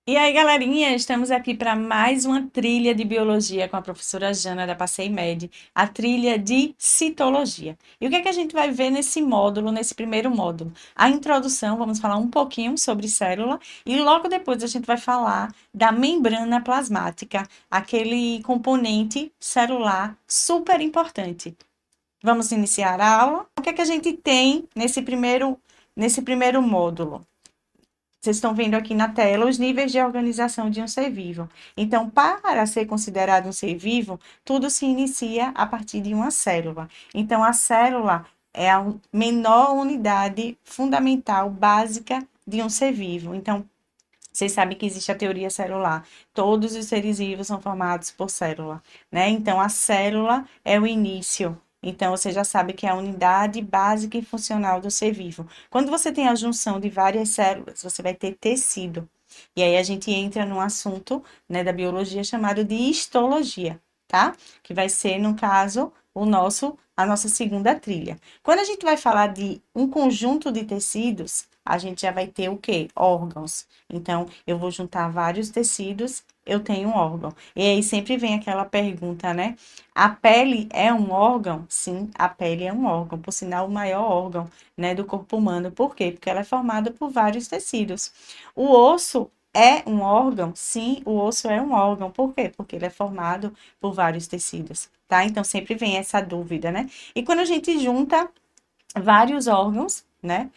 E aí, galerinha, estamos aqui para mais uma trilha de biologia com a professora Jana da Passei Med, a trilha de citologia. E o que é que a gente vai ver nesse módulo, nesse primeiro módulo? A introdução, vamos falar um pouquinho sobre célula e logo depois a gente vai falar da membrana plasmática, aquele componente celular super importante. Vamos iniciar a aula? O que é que a gente tem nesse primeiro módulo? Vocês estão vendo aqui na tela os níveis de organização de um ser vivo. Então, para ser considerado um ser vivo, tudo se inicia a partir de uma célula. Então, a célula é a menor unidade fundamental, básica de um ser vivo. Então, vocês sabem que existe a teoria celular. Todos os seres vivos são formados por célula, né? Então, a célula é o início. Então, você já sabe que é a unidade básica e funcional do ser vivo. Quando você tem a junção de várias células, você vai ter tecido. E aí a gente entra num assunto, né, da biologia chamado de histologia, tá? Que vai ser, no caso, a nossa segunda trilha. Quando a gente vai falar de um conjunto de tecidos, a gente já vai ter o quê? Órgãos. Então, eu vou juntar vários tecidos, eu tenho um órgão. E aí sempre vem aquela pergunta, né? A pele é um órgão? Sim, a pele é um órgão, por sinal, o maior órgão, né, do corpo humano. Por quê? Porque ela é formada por vários tecidos. O osso é um órgão? Sim, o osso é um órgão. Por quê? Porque ele é formado por vários tecidos, tá? Então sempre vem essa dúvida, né? E quando a gente junta vários órgãos, né?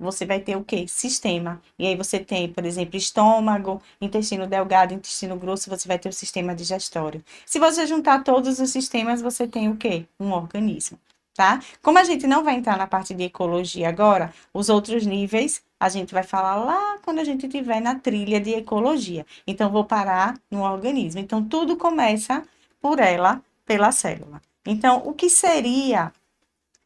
Você vai ter o quê? Sistema. E aí você tem, por exemplo, estômago, intestino delgado, intestino grosso, você vai ter o sistema digestório. Se você juntar todos os sistemas, você tem o quê? Um organismo, tá? Como a gente não vai entrar na parte de ecologia agora, os outros níveis a gente vai falar lá quando a gente estiver na trilha de ecologia. Então, vou parar no organismo. Então, tudo começa por ela, pela célula. Então, o que seria,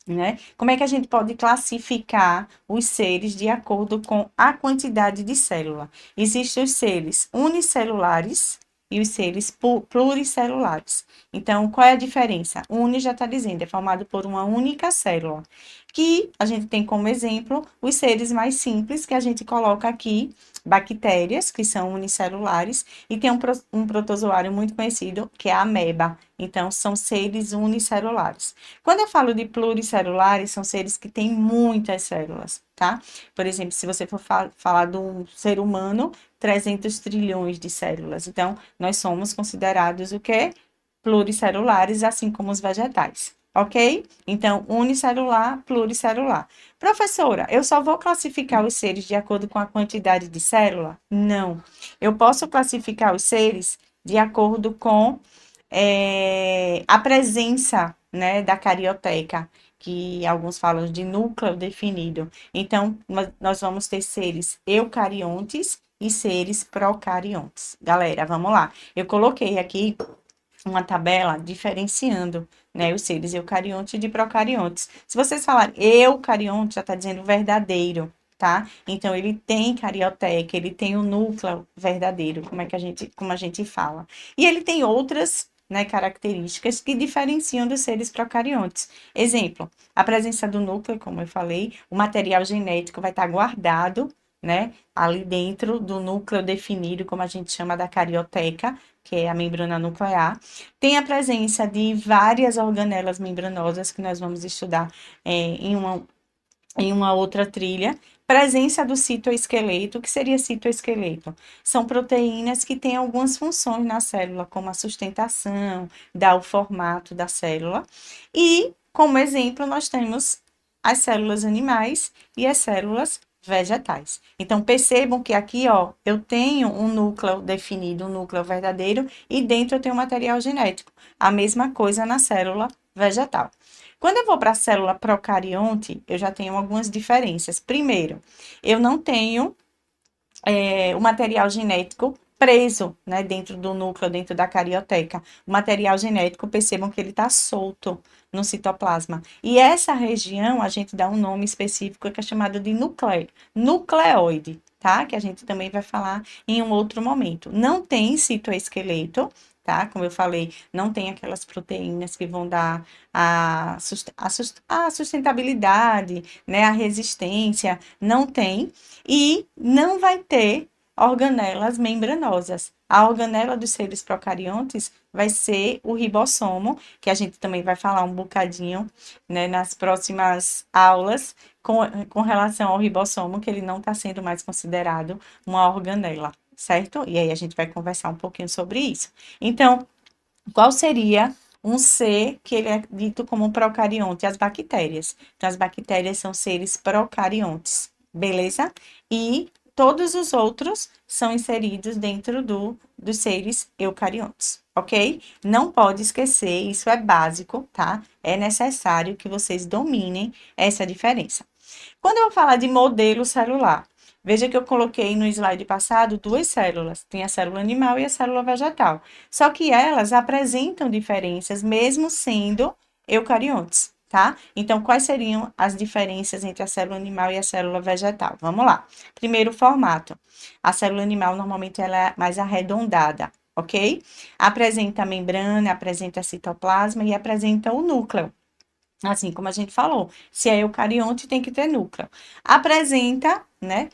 né? Como é que a gente pode classificar os seres de acordo com a quantidade de célula? Existem os seres unicelulares e os seres pluricelulares. Então, qual é a diferença? Uni já está dizendo, é formado por uma única célula. Que a gente tem como exemplo os seres mais simples, que a gente coloca aqui, bactérias, que são unicelulares, e tem um protozoário muito conhecido, que é a ameba. Então, são seres unicelulares. Quando eu falo de pluricelulares, são seres que têm muitas células, tá? Por exemplo, se você for falar de um ser humano, 300 trilhões de células. Então, nós somos considerados o quê? Pluricelulares, assim como os vegetais. Ok? Então, unicelular, pluricelular. Professora, eu só vou classificar os seres de acordo com a quantidade de célula? Não. Eu posso classificar os seres de acordo com a presença, né, da carioteca, que alguns falam de núcleo definido. Então, nós vamos ter seres eucariontes e seres procariontes. Galera, vamos lá. Eu coloquei aqui uma tabela diferenciando, né, os seres eucariontes de procariontes. Se vocês falarem eucarionte, já está dizendo verdadeiro, tá? Então, ele tem carioteca, ele tem o núcleo verdadeiro, como a gente fala. E ele tem outras, né, características que diferenciam dos seres procariontes. Exemplo, a presença do núcleo, como eu falei, o material genético vai estar guardado, né, ali dentro do núcleo definido, como a gente chama da carioteca, que é a membrana nuclear. Tem a presença de várias organelas membranosas, que nós vamos estudar em uma outra trilha. Presença do citoesqueleto. O que seria citoesqueleto? São proteínas que têm algumas funções na célula, como a sustentação, dar o formato da célula. E, como exemplo, nós temos as células animais e as células vegetais. Então, percebam que aqui, ó, eu tenho um núcleo definido, um núcleo verdadeiro, e dentro eu tenho material genético. A mesma coisa na célula vegetal. Quando eu vou para a célula procarionte, eu já tenho algumas diferenças. Primeiro, eu não tenho o material genético preso, né, dentro do núcleo, dentro da carioteca. O material genético, percebam que ele está solto no citoplasma. E essa região, a gente dá um nome específico que é chamado de nucleoide, tá? Que a gente também vai falar em um outro momento. Não tem citoesqueleto, tá? Como eu falei, não tem aquelas proteínas que vão dar a sustentabilidade, né? A resistência, não tem. E não vai ter organelas membranosas. A organela dos seres procariontes vai ser o ribossomo, que a gente também vai falar um bocadinho, né, nas próximas aulas, com relação ao ribossomo, que ele não está sendo mais considerado uma organela, certo? E aí a gente vai conversar um pouquinho sobre isso. Então, qual seria um ser que ele é dito como procarionte? As bactérias. Então, as bactérias são seres procariontes, beleza? E todos os outros são inseridos dentro dos seres eucariontes, ok? Não pode esquecer, isso é básico, tá? É necessário que vocês dominem essa diferença. Quando eu vou falar de modelo celular, veja que eu coloquei no slide passado duas células, tem a célula animal e a célula vegetal. Só que elas apresentam diferenças, mesmo sendo eucariontes, tá? Então, quais seriam as diferenças entre a célula animal e a célula vegetal? Vamos lá. Primeiro, o formato. A célula animal, normalmente, ela é mais arredondada, ok? Apresenta a membrana, apresenta citoplasma e apresenta o núcleo. Assim como a gente falou, se é eucarionte, tem que ter núcleo. Apresenta, né,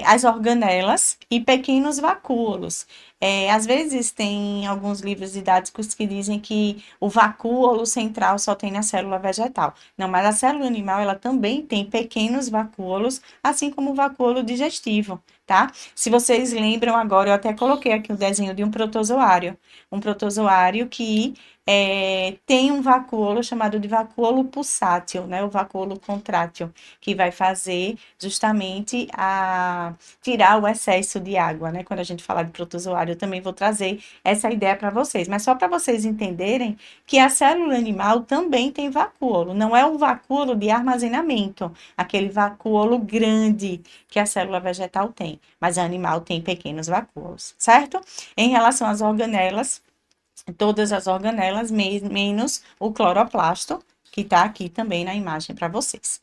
as organelas e pequenos vacúolos. Às vezes tem alguns livros didáticos que dizem que o vacúolo central só tem na célula vegetal. Não, mas a célula animal, ela também tem pequenos vacúolos, assim como o vacúolo digestivo, tá? Se vocês lembram agora, eu até coloquei aqui o desenho de um protozoário. Um protozoário que tem um vacúolo chamado de vacúolo pulsátil, né? O vacúolo contrátil, que vai fazer justamente a tirar o excesso de água, né? Quando a gente falar de protozoário, eu também vou trazer essa ideia para vocês, mas só para vocês entenderem que a célula animal também tem vacúolo, não é o vacúolo de armazenamento, aquele vacúolo grande que a célula vegetal tem, mas a animal tem pequenos vacúolos, certo? Em relação às organelas, todas as organelas, menos o cloroplasto, que está aqui também na imagem para vocês.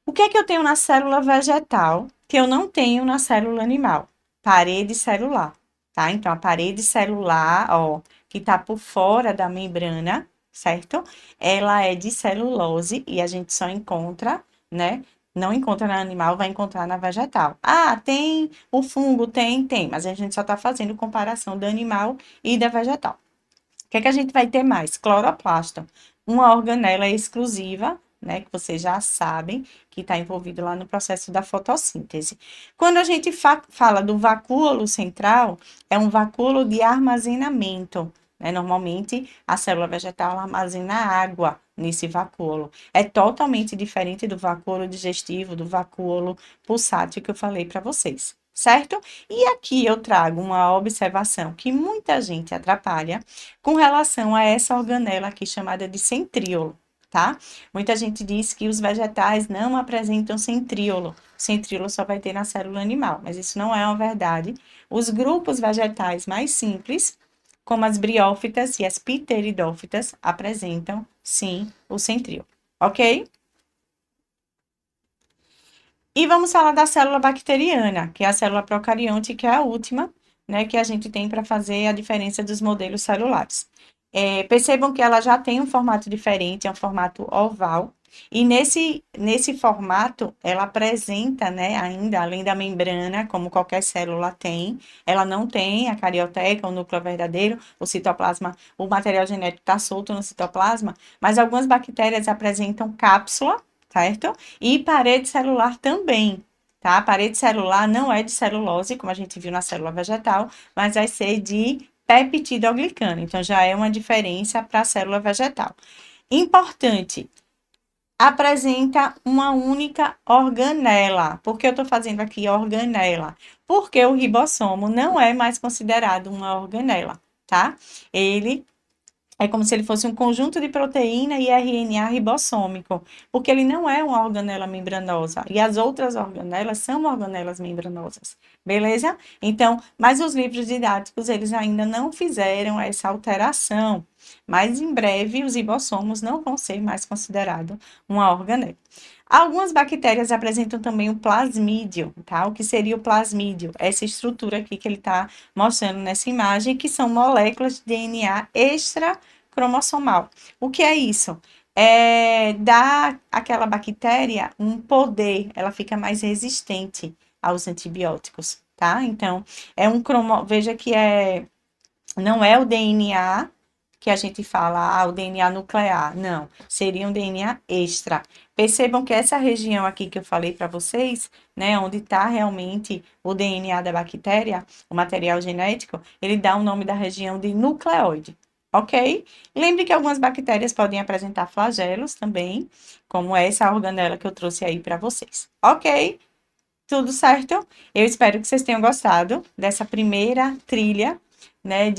O que é que eu tenho na célula vegetal que eu não tenho na célula animal? Parede celular, tá? Então, a parede celular, ó, que está por fora da membrana, certo? Ela é de celulose e a gente só encontra, né? Não encontra na animal, vai encontrar na vegetal. Ah, tem o fungo? Tem, mas a gente só está fazendo comparação do animal e da vegetal. O que é que a gente vai ter mais? Cloroplasto, uma organela exclusiva, né, que vocês já sabem, que está envolvido lá no processo da fotossíntese. Quando a gente fala do vacúolo central, é um vacúolo de armazenamento, né? Normalmente, a célula vegetal armazena água nesse vacúolo. É totalmente diferente do vacúolo digestivo, do vacúolo pulsátil que eu falei para vocês, certo? E aqui eu trago uma observação que muita gente atrapalha com relação a essa organela aqui chamada de centríolo, tá? Muita gente diz que os vegetais não apresentam centríolo. Centríolo só vai ter na célula animal, mas isso não é uma verdade. Os grupos vegetais mais simples, como as briófitas e as pteridófitas, apresentam sim o centríolo, ok? E vamos falar da célula bacteriana, que é a célula procarionte, que é a última, né, que a gente tem para fazer a diferença dos modelos celulares. Percebam que ela já tem um formato diferente, é um formato oval, e nesse formato ela apresenta, né, ainda, além da membrana, como qualquer célula tem, ela não tem a carioteca, o núcleo verdadeiro, o citoplasma, o material genético está solto no citoplasma, mas algumas bactérias apresentam cápsula, certo? E parede celular também, tá? A parede celular não é de celulose, como a gente viu na célula vegetal, mas vai ser de peptidoglicano. Então, já é uma diferença para a célula vegetal. Importante, apresenta uma única organela. Por que eu estou fazendo aqui organela? Porque o ribossomo não é mais considerado uma organela, tá? Ele é como se ele fosse um conjunto de proteína e RNA ribossômico, porque ele não é uma organela membranosa. E as outras organelas são organelas membranosas, beleza? Então, mas os livros didáticos, eles ainda não fizeram essa alteração. Mas em breve, os ribossomos não vão ser mais considerados uma organela. Algumas bactérias apresentam também o plasmídio, tá? O que seria o plasmídio? Essa estrutura aqui que ele está mostrando nessa imagem, que são moléculas de DNA extracromossomal. O que é isso? Dá àquela bactéria um poder, ela fica mais resistente aos antibióticos, tá? Então, veja que não é o DNA que a gente fala, o DNA nuclear, não, seria um DNA extra. Percebam que essa região aqui que eu falei para vocês, né, onde está realmente o DNA da bactéria, o material genético, ele dá o nome da região de nucleóide, ok? Lembre que algumas bactérias podem apresentar flagelos também, como essa organela que eu trouxe aí para vocês, ok? Tudo certo? Eu espero que vocês tenham gostado dessa primeira trilha, né,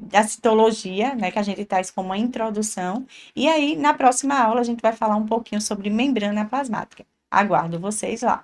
da citologia, né, que a gente traz como uma introdução. E aí, na próxima aula, a gente vai falar um pouquinho sobre membrana plasmática. Aguardo vocês lá.